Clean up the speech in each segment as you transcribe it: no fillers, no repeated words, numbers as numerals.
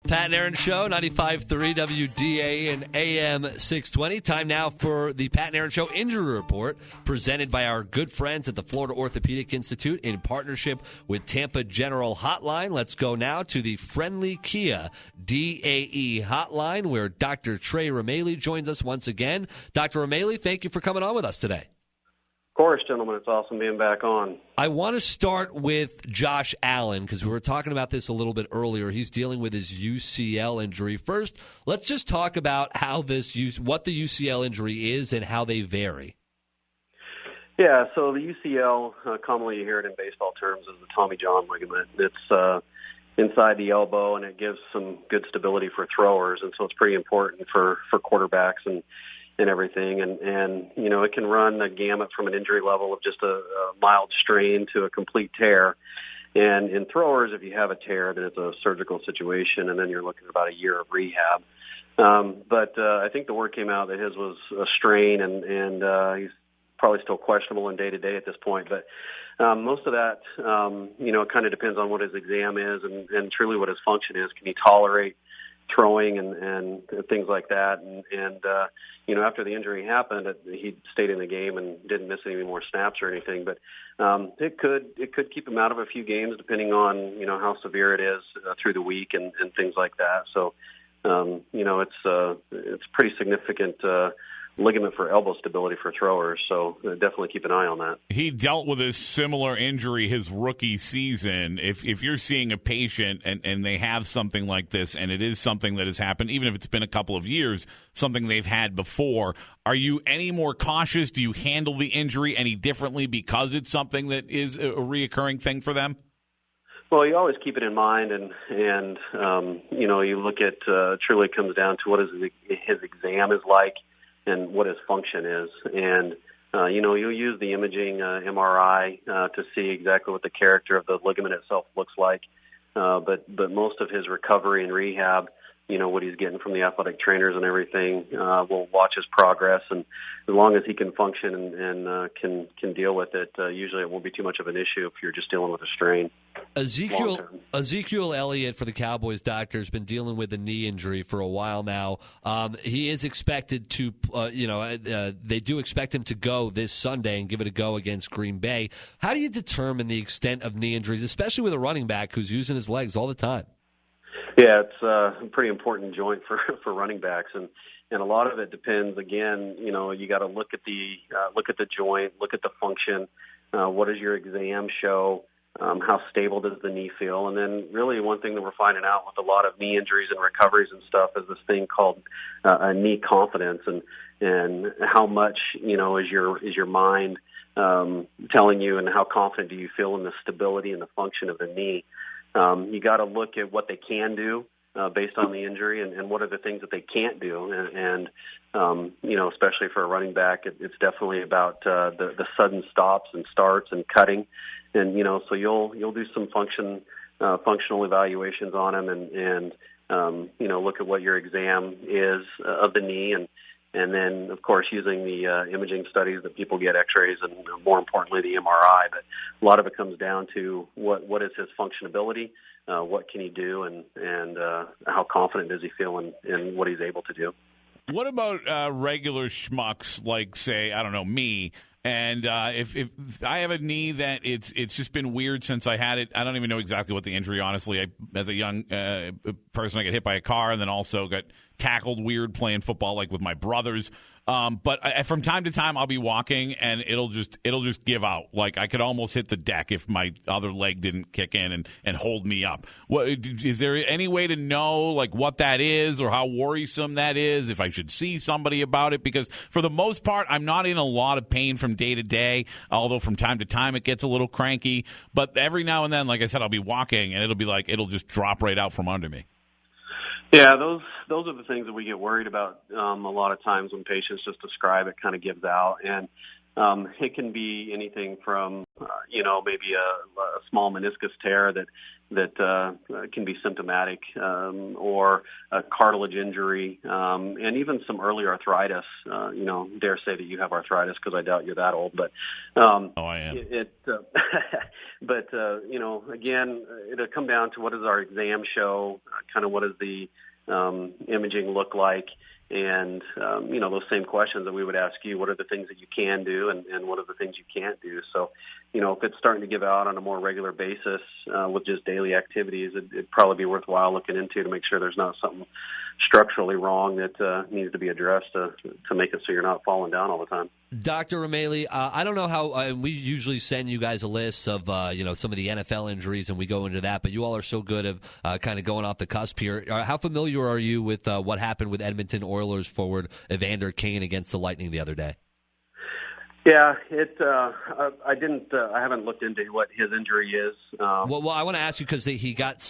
Pat and Aaron Show, 95.3 WDA and AM 620. Time now for the Pat and Aaron Show Injury Report, presented by our good friends at the Florida Orthopaedic Institute in partnership with Tampa General Hotline. Let's go now to the Friendly Kia DAE Hotline, where Dr. Trey Remaley joins us once again. Dr. Remaley, thank you for coming on with us today. Of course, gentlemen. It's awesome being back on. I want to start with Josh Allen because we were talking about this a little bit earlier. He's dealing with his UCL injury. First, let's just talk about what the UCL injury is and how they vary. Yeah, so the UCL, commonly you hear it in baseball terms, is the Tommy John ligament. It's inside the elbow, and it gives some good stability for throwers, and so it's pretty important for quarterbacks and everything. And you know, it can run a gamut from an injury level of just a mild strain to a complete tear. And in throwers, if you have a tear, then it's a surgical situation, and then you're looking at about a year of rehab. But I think the word came out that his was a strain, and he's probably still questionable in day-to-day at this point. But most of that, you know, it kind of depends on what his exam is and truly what his function is. Can he tolerate throwing and things like that? And you know, after the injury happened, he stayed in the game and didn't miss any more snaps or anything. But it could keep him out of a few games depending on, you know, how severe it is through the week and things like that. So you know, it's pretty significant ligament for elbow stability for throwers, so definitely keep an eye on that. He dealt with a similar injury his rookie season. If you're seeing a patient and they have something like this, and it is something that has happened, even if it's been a couple of years, something they've had before, are you any more cautious? Do you handle the injury any differently because it's something that is a reoccurring thing for them? Well, you always keep it in mind, and you know, you look at truly comes down to what his exam is like and what his function is. And, you know, you'll use the imaging MRI to see exactly what the character of the ligament itself looks like. But most of his recovery and rehab, you know, what he's getting from the athletic trainers and everything, we'll watch his progress. And as long as he can function and can deal with it, usually it won't be too much of an issue if you're just dealing with a strain. Ezekiel Elliot for the Cowboys doctor has been dealing with a knee injury for a while now. He is expected to, they do expect him to go this Sunday and give it a go against Green Bay. How do you determine the extent of knee injuries, especially with a running back who's using his legs all the time? Yeah, it's a pretty important joint for running backs, and a lot of it depends. Again, you know, you got to look at the joint, look at the function. What does your exam show? How stable does the knee feel? And then really one thing that we're finding out with a lot of knee injuries and recoveries and stuff is this thing called a knee confidence, and how much, you know, is your mind telling you, and how confident do you feel in the stability and the function of the knee? You got to look at what they can do based on the injury, and what are the things that they can't do. And you know, especially for a running back, it's definitely about the sudden stops and starts and cutting. And you know, so you'll do some functional evaluations on him, and you know, look at what your exam is of the knee, and then, of course, using the imaging studies that people get, X-rays, and more importantly, the MRI. But a lot of it comes down to what is his functionability, what can he do, and how confident does he feel in what he's able to do. What about regular schmucks like, say, I don't know, me? And if I have a knee that it's just been weird since I had it. I don't even know exactly what the injury, honestly. As a young person, I got hit by a car and then also got tackled weird playing football, like with my brothers. But from time to time, I'll be walking and it'll just give out. Like I could almost hit the deck if my other leg didn't kick in and hold me up. Is there any way to know like what that is or how worrisome that is? If I should see somebody about it? Because for the most part, I'm not in a lot of pain from day to day. Although from time to time it gets a little cranky. But every now and then, like I said, I'll be walking and it'll just drop right out from under me. Yeah, those are the things that we get worried about a lot of times when patients just describe it, kind of gives out. And it can be anything from, you know, maybe a small meniscus tear that that can be symptomatic, or a cartilage injury, and even some early arthritis. Dare say that you have arthritis because I doubt you're that old, but I am. Again, it'll come down to what does our exam show, kind of what does the imaging look like, and those same questions that we would ask you: what are the things that you can do, and what are the things you can't do? So, if it's starting to give out on a more regular basis with just daily activities, it'd probably be worthwhile looking into to make sure there's not something structurally wrong that needs to be addressed to make it so you're not falling down all the time. Dr. Remaley, I don't know how we usually send you guys a list of some of the NFL injuries, and we go into that, but you all are so good at kind of going off the cusp here. How familiar are you with what happened with Edmonton Oilers forward Evander Kane against the Lightning the other day? Yeah, I haven't looked into what his injury is. Well, I want to ask you because he got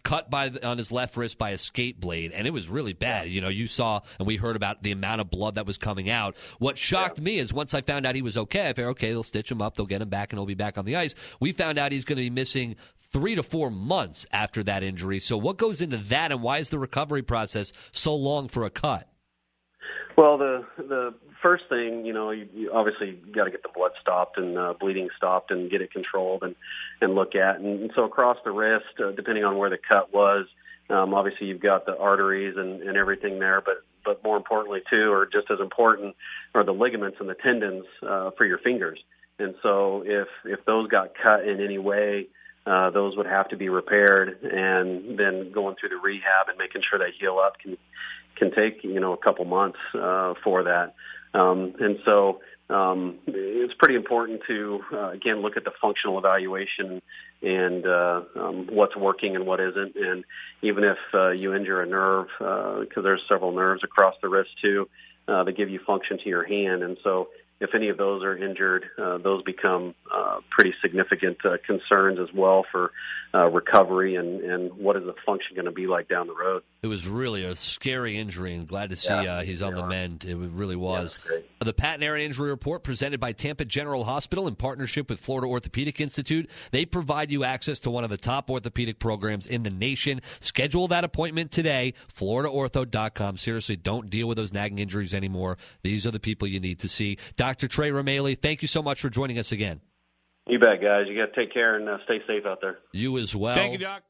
cut on his left wrist by a skate blade, and it was really bad. You saw and we heard about the amount of blood that was coming out. What shocked me is once I found out he was okay, I figured, okay, they'll stitch him up, they'll get him back, and he'll be back on the ice. We found out he's going to be missing 3 to 4 months after that injury. So what goes into that, and why is the recovery process so long for a cut? Well, the first thing, you obviously got to get the blood stopped and bleeding stopped and get it controlled and look at. And so across the wrist, depending on where the cut was, obviously you've got the arteries and everything there, but more importantly too, or just as important, are the ligaments and the tendons for your fingers. And so if those got cut in any way, those would have to be repaired, and then going through the rehab and making sure they heal up can take a couple months for that. And so it's pretty important to again look at the functional evaluation and what's working and what isn't. And even if you injure a nerve, because there's several nerves across the wrist too, that give you function to your hand. And so if any of those are injured, those become pretty significant concerns as well for recovery and what is the function going to be like down the road. It was really a scary injury, and glad to see he's on the mend. It really was. Yeah, the Pat and Aaron Injury Report presented by Tampa General Hospital in partnership with Florida Orthopaedic Institute. They provide you access to one of the top orthopedic programs in the nation. Schedule that appointment today, floridaortho.com. Seriously, don't deal with those nagging injuries anymore. These are the people you need to see. Dr. Trey Remaley, thank you so much for joining us again. You bet, guys. You got to take care and stay safe out there. You as well. Thank you, Doc.